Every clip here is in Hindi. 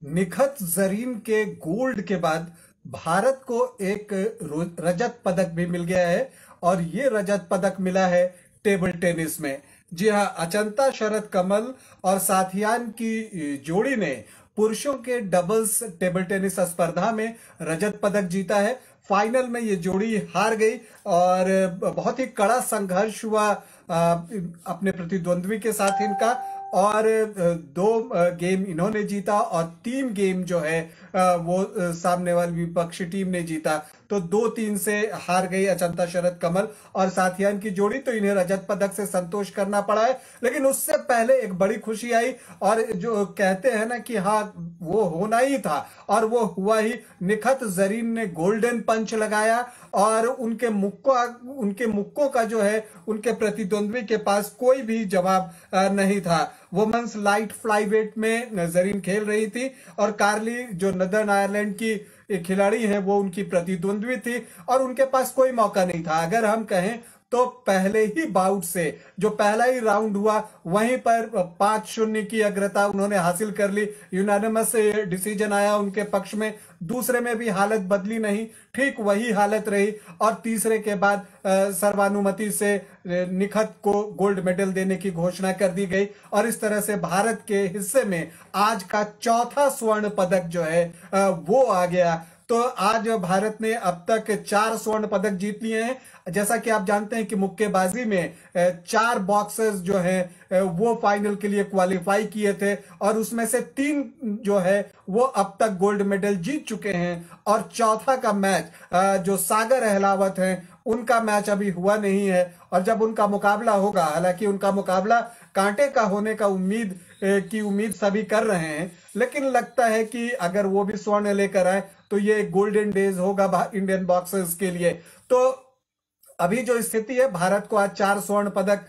निखत जरीन के गोल्ड के बाद भारत को एक रजत पदक भी मिल गया है। और ये रजत पदक मिला है टेबल टेनिस में। जी हाँ, अचंता शरद कमल और साथियान की जोड़ी ने पुरुषों के डबल्स टेबल टेनिस स्पर्धा में रजत पदक जीता है। फाइनल में ये जोड़ी हार गई और बहुत ही कड़ा संघर्ष हुआ अपने प्रतिद्वंद्वी के साथ इनका। और दो गेम इन्होंने जीता और 3 गेम जो है वो सामने वाली विपक्षी टीम ने जीता। तो 2-3 से हार गई अचंता शरद कमल और साथियान की जोड़ी। तो इन्हें रजत पदक से संतोष करना पड़ा है। लेकिन उससे पहले एक बड़ी खुशी आई और जो कहते हैं ना कि हाँ, वो होना ही था और वो हुआ ही। निखत जरीन ने गोल्डन पंच लगाया और उनके मुक्कों का जो है उनके प्रतिद्वंद्वी के पास कोई भी जवाब नहीं था। वुमेन्स लाइट फ्लाईवेट में जरीन खेल रही थी और कार्ली जो नदर्न आयरलैंड की खिलाड़ी है वो उनकी प्रतिद्वंद्वी थी और उनके पास कोई मौका नहीं था। अगर हम कहें तो पहले ही बाउट से जो पहला ही राउंड हुआ वहीं पर 5-0 की अग्रता उन्होंने हासिल कर ली। यूनानिमस डिसीजन आया उनके पक्ष में। दूसरे में भी हालत बदली नहीं, ठीक वही हालत रही और तीसरे के बाद सर्वानुमति से निखत को गोल्ड मेडल देने की घोषणा कर दी गई। और इस तरह से भारत के हिस्से में आज का चौथा स्वर्ण पदक जो है वो आ गया। तो आज भारत ने अब तक 4 स्वर्ण पदक जीत लिए हैं। जैसा कि आप जानते हैं कि मुक्केबाजी में 4 बॉक्सर्स जो हैं वो फाइनल के लिए क्वालिफाई किए थे और उसमें से 3 जो है वो अब तक गोल्ड मेडल जीत चुके हैं। और चौथा का मैच जो सागर अहलावत हैं उनका मैच अभी हुआ नहीं है और जब उनका मुकाबला होगा, हालांकि उनका मुकाबला कांटे का होने का उम्मीद सभी कर रहे हैं, लेकिन लगता है कि अगर वो भी स्वर्ण लेकर आए तो ये गोल्डन डेज होगा इंडियन बॉक्सर्स के लिए। तो अभी जो स्थिति है, भारत को आज 4 स्वर्ण पदक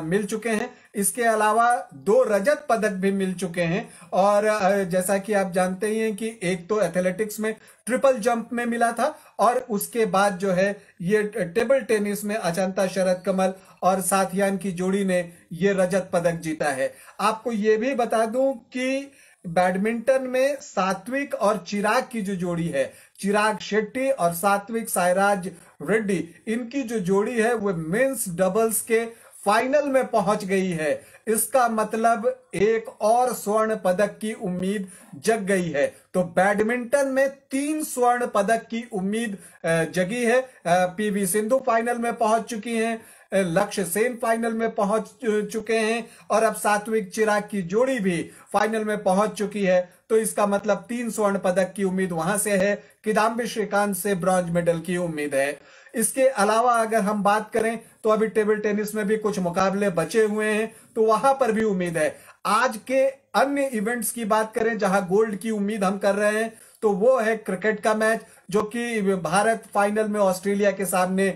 मिल चुके हैं। इसके अलावा 2 रजत पदक भी मिल चुके हैं। और जैसा कि आप जानते ही हैं कि एक तो एथलेटिक्स में ट्रिपल जंप में मिला था और उसके बाद जो है ये टेबल टेनिस में अचंता शरद कमल और साथियान की जोड़ी ने ये रजत पदक जीता है। आपको ये भी बता दूं कि बैडमिंटन में सात्विक और चिराग की जो जोड़ी है, चिराग शेट्टी और सात्विक साईराज रेड्डी, इनकी जो जोड़ी है वो मेंस डबल्स के फाइनल में पहुंच गई है। इसका मतलब एक और स्वर्ण पदक की उम्मीद जग गई है। तो बैडमिंटन में 3 स्वर्ण पदक की उम्मीद जगी है। पीवी सिंधु फाइनल में पहुंच चुकी हैं, लक्ष्य सेन फाइनल में पहुंच चुके हैं और अब सात्विक चिराग की जोड़ी भी फाइनल में पहुंच चुकी है। तो इसका मतलब 3 स्वर्ण पदक की उम्मीद वहां से है। किदाम्बी श्रीकांत से ब्रॉन्ज मेडल की उम्मीद है। इसके अलावा अगर हम बात करें तो अभी टेबल टेनिस में भी कुछ मुकाबले बचे हुए हैं, तो वहां पर भी उम्मीद है। आज के अन्य इवेंट्स की बात करें जहां गोल्ड की उम्मीद हम कर रहे हैं तो वो है क्रिकेट का मैच, जो कि भारत फाइनल में ऑस्ट्रेलिया के सामने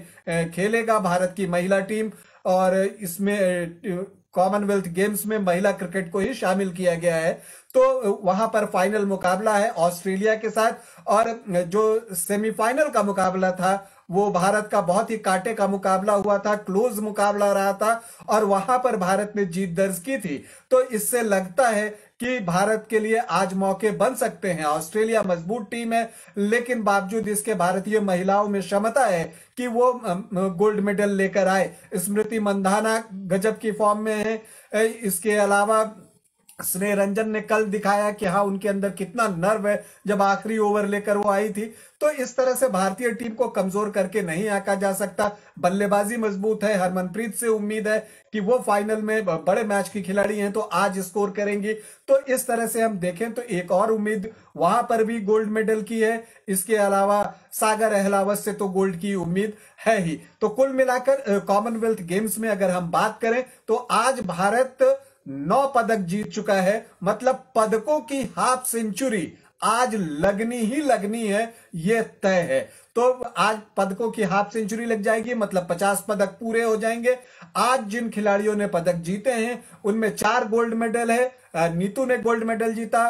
खेलेगा, भारत की महिला टीम। और इसमें कॉमनवेल्थ गेम्स में महिला क्रिकेट को ही शामिल किया गया है। तो वहां पर फाइनल मुकाबला है ऑस्ट्रेलिया के साथ। और जो सेमीफाइनल का मुकाबला था वो भारत का बहुत ही कांटे का मुकाबला हुआ था, क्लोज मुकाबला रहा था और वहां पर भारत ने जीत दर्ज की थी। तो इससे लगता है कि भारत के लिए आज मौके बन सकते हैं। ऑस्ट्रेलिया मजबूत टीम है, लेकिन बावजूद इसके भारतीय महिलाओं में क्षमता है कि वो गोल्ड मेडल लेकर आए। स्मृति मंधाना गजब की फॉर्म में है। इसके अलावा स्नेह रंजन ने कल दिखाया कि हाँ, उनके अंदर कितना नर्व है जब आखिरी ओवर लेकर वो आई थी। तो इस तरह से भारतीय टीम को कमजोर करके नहीं आंका जा सकता। बल्लेबाजी मजबूत है। हरमनप्रीत से उम्मीद है कि वो फाइनल में बड़े मैच की खिलाड़ी हैं तो आज स्कोर करेंगी। तो इस तरह से हम देखें तो एक और उम्मीद वहां पर भी गोल्ड मेडल की है। इसके अलावा सागर अहलावत से तो गोल्ड की उम्मीद है ही। तो कुल मिलाकर कॉमनवेल्थ गेम्स में अगर हम बात करें तो आज भारत 9 पदक जीत चुका है। मतलब पदकों की हाफ सेंचुरी आज लगनी ही लगनी है, ये तय है। तो आज पदकों की हाफ सेंचुरी लग जाएगी, मतलब 50 पदक पूरे हो जाएंगे। आज जिन खिलाड़ियों ने पदक जीते हैं उनमें 4 गोल्ड मेडल है। नीतू ने गोल्ड मेडल जीता,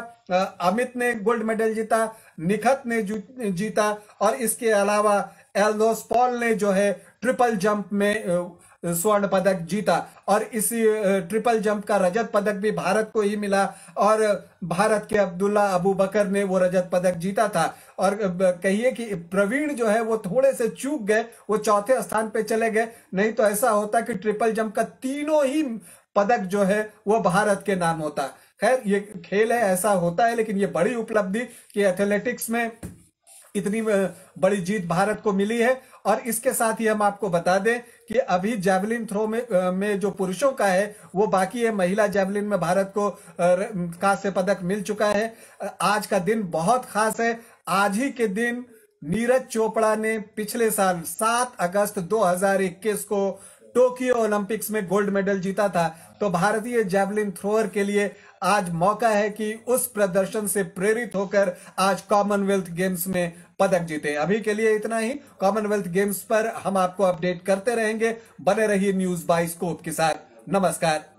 अमित ने गोल्ड मेडल जीता, निखत ने जीता और इसके अलावा एल्दोस पॉल ने जो है ट्रिपल जंप में स्वर्ण पदक जीता और इसी ट्रिपल जंप का रजत पदक भी भारत को ही मिला और भारत के अब्दुल्ला अबू बकर ने वो रजत पदक जीता था। और कहिए कि प्रवीण जो है वो थोड़े से चूक गए, वो चौथे स्थान पे चले गए, नहीं तो ऐसा होता कि ट्रिपल जंप का तीनों ही पदक जो है वो भारत के नाम होता। खैर ये खेल है, ऐसा होता है, लेकिन ये बड़ी उपलब्धि कि एथलेटिक्स में इतनी बड़ी जीत भारत को मिली है। और इसके साथ ही हम आपको बता दें कि अभी जैवलिन थ्रो में जो पुरुषों का है वो बाकी है। महिला जैवलिन में भारत को कांस्य पदक मिल चुका है। आज का दिन बहुत खास है। आज ही के दिन नीरज चोपड़ा ने पिछले साल 7 अगस्त 2021 को टोक्यो ओलंपिक्स में गोल्ड मेडल जीता था। तो भारतीय जैवलिन थ्रोअर के लिए आज मौका है कि उस प्रदर्शन से प्रेरित होकर आज कॉमनवेल्थ गेम्स में पदक जीते। अभी के लिए इतना ही। कॉमनवेल्थ गेम्स पर हम आपको अपडेट करते रहेंगे। बने रहिए न्यूज बाय स्कोप के साथ। नमस्कार।